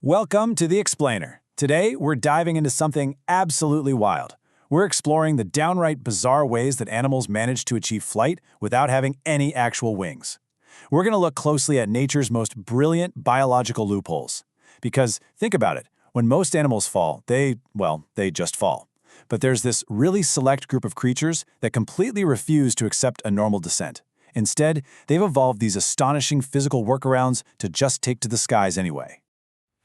Welcome to The Explainer. Today, we're diving into something absolutely wild. We're exploring the downright bizarre ways that animals manage to achieve flight without having any actual wings. We're going to look closely at nature's most brilliant biological loopholes. Because, think about it, when most animals fall, they just fall. But there's this really select group of creatures that completely refuse to accept a normal descent. Instead, they've evolved these astonishing physical workarounds to just take to the skies anyway.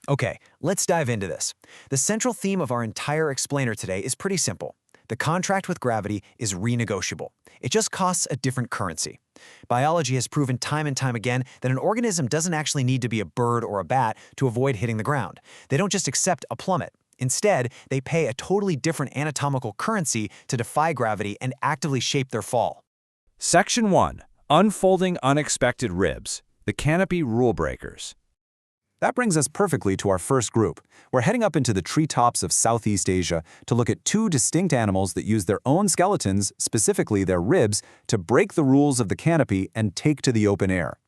Okay, let's dive into this. The central theme of our entire explainer today is pretty simple. The contract with gravity is renegotiable. It just costs a different currency. Biology has proven time and time again that an organism doesn't actually need to be a bird or a bat to avoid hitting the ground. They don't just accept a plummet. Instead, they pay a totally different anatomical currency to defy gravity and actively shape their fall. Section 1. Unfolding Unexpected Ribs, the Canopy Rule Breakers. That brings us perfectly to our first group. We're heading up into the treetops of Southeast Asia to look at two distinct animals that use their own skeletons, specifically their ribs, to break the rules of the canopy and take to the open air.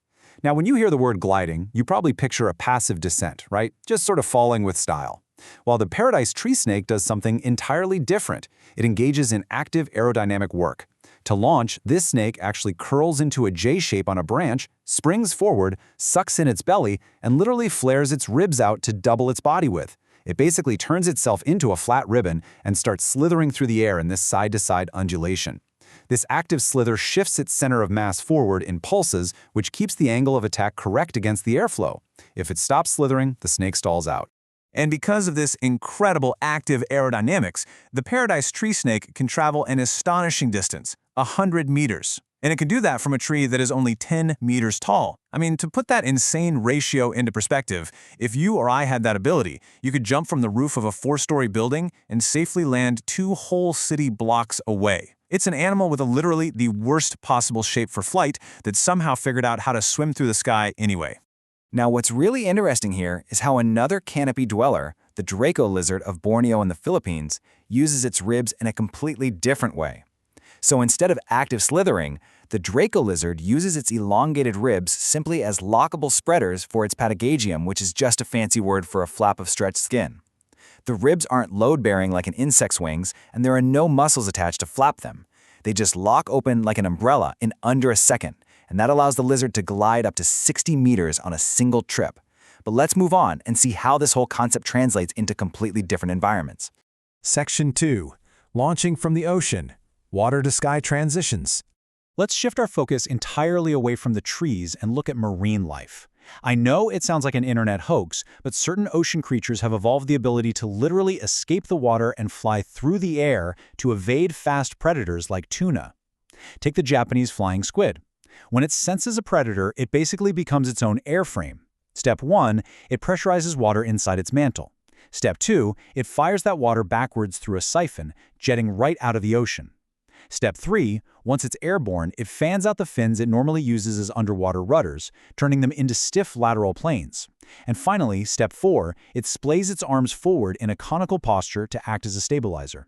Now, when you hear the word gliding, you probably picture a passive descent, right? Just sort of falling with style. While the paradise tree snake does something entirely different. It engages in active aerodynamic work. To launch, this snake actually curls into a J shape on a branch, springs forward, sucks in its belly, and literally flares its ribs out to double its body width. It basically turns itself into a flat ribbon and starts slithering through the air in this side-to-side undulation. This active slither shifts its center of mass forward in pulses, which keeps the angle of attack correct against the airflow. If it stops slithering, the snake stalls out. And because of this incredible active aerodynamics, the paradise tree snake can travel an astonishing distance, 100 meters. And it can do that from a tree that is only 10 meters tall. I mean, to put that insane ratio into perspective, if you or I had that ability, you could jump from the roof of a 4-story building and safely land 2 whole city blocks away. It's an animal with literally the worst possible shape for flight that somehow figured out how to swim through the sky anyway. Now, what's really interesting here is how another canopy dweller, the Draco lizard of Borneo in the Philippines, uses its ribs in a completely different way. So instead of active slithering, the Draco lizard uses its elongated ribs simply as lockable spreaders for its patagium, which is just a fancy word for a flap of stretched skin. The ribs aren't load-bearing like an insect's wings, and there are no muscles attached to flap them. They just lock open like an umbrella in under a second, and that allows the lizard to glide up to 60 meters on a single trip. But let's move on and see how this whole concept translates into completely different environments. Section 2. Launching from the ocean. Water-to-sky transitions. Let's shift our focus entirely away from the trees and look at marine life. I know it sounds like an internet hoax, but certain ocean creatures have evolved the ability to literally escape the water and fly through the air to evade fast predators like tuna. Take the Japanese flying squid. When it senses a predator, it basically becomes its own airframe. Step 1, it pressurizes water inside its mantle. Step 2, it fires that water backwards through a siphon, jetting right out of the ocean. Step 3, once it's airborne, it fans out the fins it normally uses as underwater rudders, turning them into stiff lateral planes. And finally, Step 4, it splays its arms forward in a conical posture to act as a stabilizer.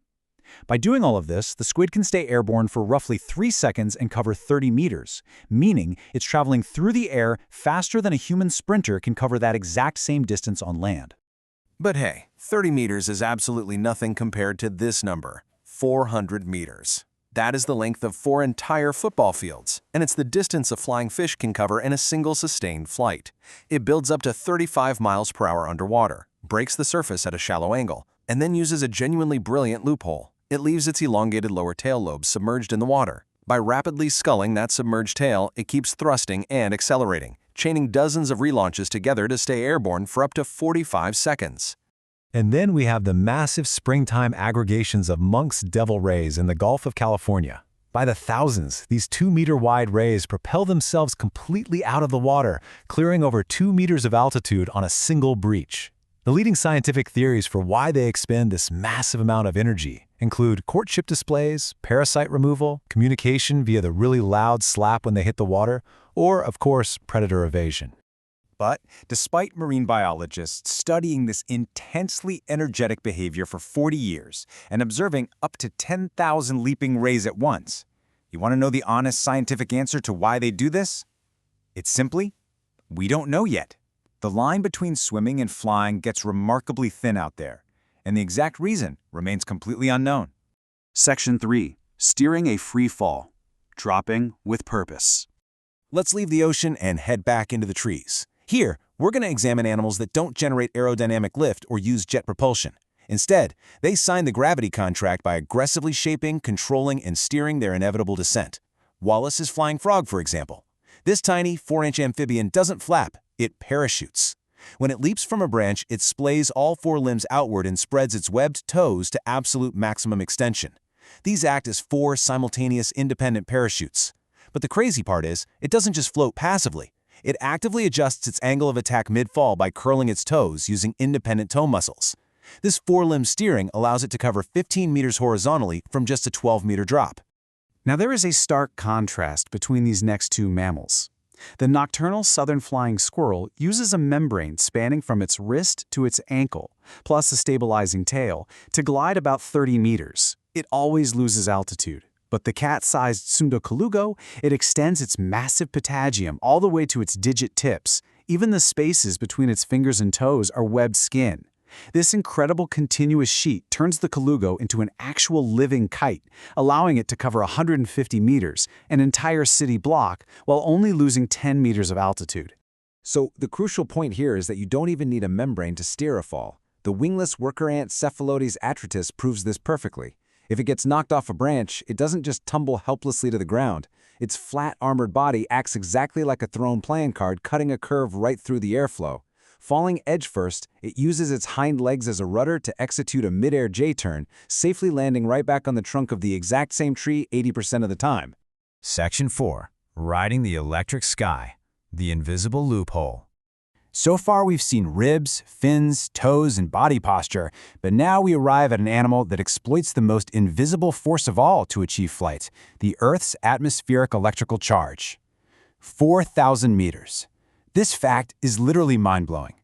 By doing all of this, the squid can stay airborne for roughly 3 seconds and cover 30 meters, meaning it's traveling through the air faster than a human sprinter can cover that exact same distance on land. But hey, 30 meters is absolutely nothing compared to this number, 400 meters. That is the length of 4 entire football fields, and it's the distance a flying fish can cover in a single sustained flight. It builds up to 35 miles per hour underwater, breaks the surface at a shallow angle, and then uses a genuinely brilliant loophole. It leaves its elongated lower tail lobes submerged in the water. By rapidly sculling that submerged tail, it keeps thrusting and accelerating, chaining dozens of relaunches together to stay airborne for up to 45 seconds. And then we have the massive springtime aggregations of Monk's devil rays in the Gulf of California. By the thousands, these 2-meter-wide rays propel themselves completely out of the water, clearing over 2 meters of altitude on a single breach. The leading scientific theories for why they expend this massive amount of energy include courtship displays, parasite removal, communication via the really loud slap when they hit the water, or, of course, predator evasion. But despite marine biologists studying this intensely energetic behavior for 40 years and observing up to 10,000 leaping rays at once, you want to know the honest scientific answer to why they do this? It's simply, we don't know yet. The line between swimming and flying gets remarkably thin out there, and the exact reason remains completely unknown. Section 3. Steering a free fall. Dropping with purpose. Let's leave the ocean and head back into the trees. Here, we're going to examine animals that don't generate aerodynamic lift or use jet propulsion. Instead, they sign the gravity contract by aggressively shaping, controlling, and steering their inevitable descent. Wallace's flying frog, for example. This tiny 4-inch amphibian doesn't flap, it parachutes. When it leaps from a branch, it splays all 4 limbs outward and spreads its webbed toes to absolute maximum extension. These act as 4 simultaneous independent parachutes. But the crazy part is, it doesn't just float passively. It actively adjusts its angle of attack mid-fall by curling its toes using independent toe muscles. This 4-limb steering allows it to cover 15 meters horizontally from just a 12-meter drop. Now there is a stark contrast between these next 2 mammals. The nocturnal southern flying squirrel uses a membrane spanning from its wrist to its ankle, plus a stabilizing tail, to glide about 30 meters. It always loses altitude. But the cat-sized Sundocolugo, it extends its massive patagium all the way to its digit tips. Even the spaces between its fingers and toes are webbed skin. This incredible continuous sheet turns the colugo into an actual living kite, allowing it to cover 150 meters, an entire city block, while only losing 10 meters of altitude. So the crucial point here is that you don't even need a membrane to steer a fall. The wingless worker ant Cephalotes atritus proves this perfectly. If it gets knocked off a branch, it doesn't just tumble helplessly to the ground. Its flat, armored body acts exactly like a thrown playing card, cutting a curve right through the airflow. Falling edge first, it uses its hind legs as a rudder to execute a mid-air J-turn, safely landing right back on the trunk of the exact same tree 80% of the time. Section 4. Riding the electric sky. The invisible loophole. So far we've seen ribs, fins, toes, and body posture, but now we arrive at an animal that exploits the most invisible force of all to achieve flight, the Earth's atmospheric electrical charge. 4,000 meters. This fact is literally mind-blowing.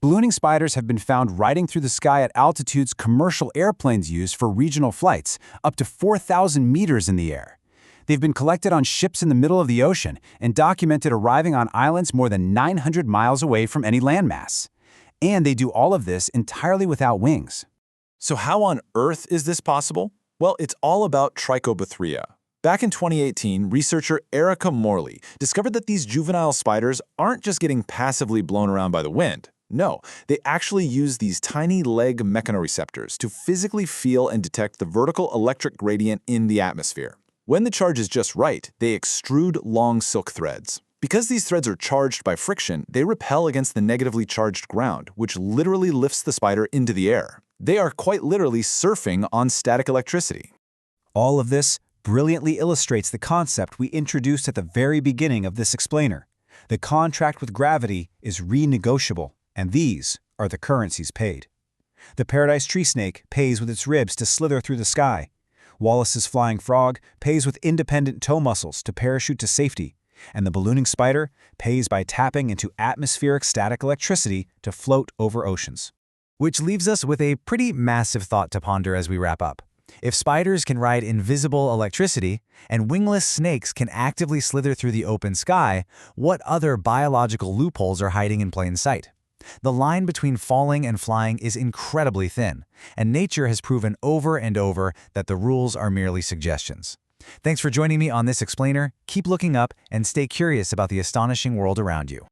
Ballooning spiders have been found riding through the sky at altitudes commercial airplanes use for regional flights, up to 4,000 meters in the air. They've been collected on ships in the middle of the ocean and documented arriving on islands more than 900 miles away from any landmass. And they do all of this entirely without wings. So how on earth is this possible? Well, it's all about Trichobothria. Back in 2018, researcher Erica Morley discovered that these juvenile spiders aren't just getting passively blown around by the wind. No, they actually use these tiny leg mechanoreceptors to physically feel and detect the vertical electric gradient in the atmosphere. When the charge is just right, they extrude long silk threads. Because these threads are charged by friction, they repel against the negatively charged ground, which literally lifts the spider into the air. They are quite literally surfing on static electricity. All of this brilliantly illustrates the concept we introduced at the very beginning of this explainer. The contract with gravity is renegotiable, and these are the currencies paid. The paradise tree snake pays with its ribs to slither through the sky. Wallace's flying frog pays with independent toe muscles to parachute to safety, and the ballooning spider pays by tapping into atmospheric static electricity to float over oceans. Which leaves us with a pretty massive thought to ponder as we wrap up. If spiders can ride invisible electricity, and wingless snakes can actively slither through the open sky, what other biological loopholes are hiding in plain sight? The line between falling and flying is incredibly thin, and nature has proven over and over that the rules are merely suggestions. Thanks for joining me on this explainer. Keep looking up and stay curious about the astonishing world around you.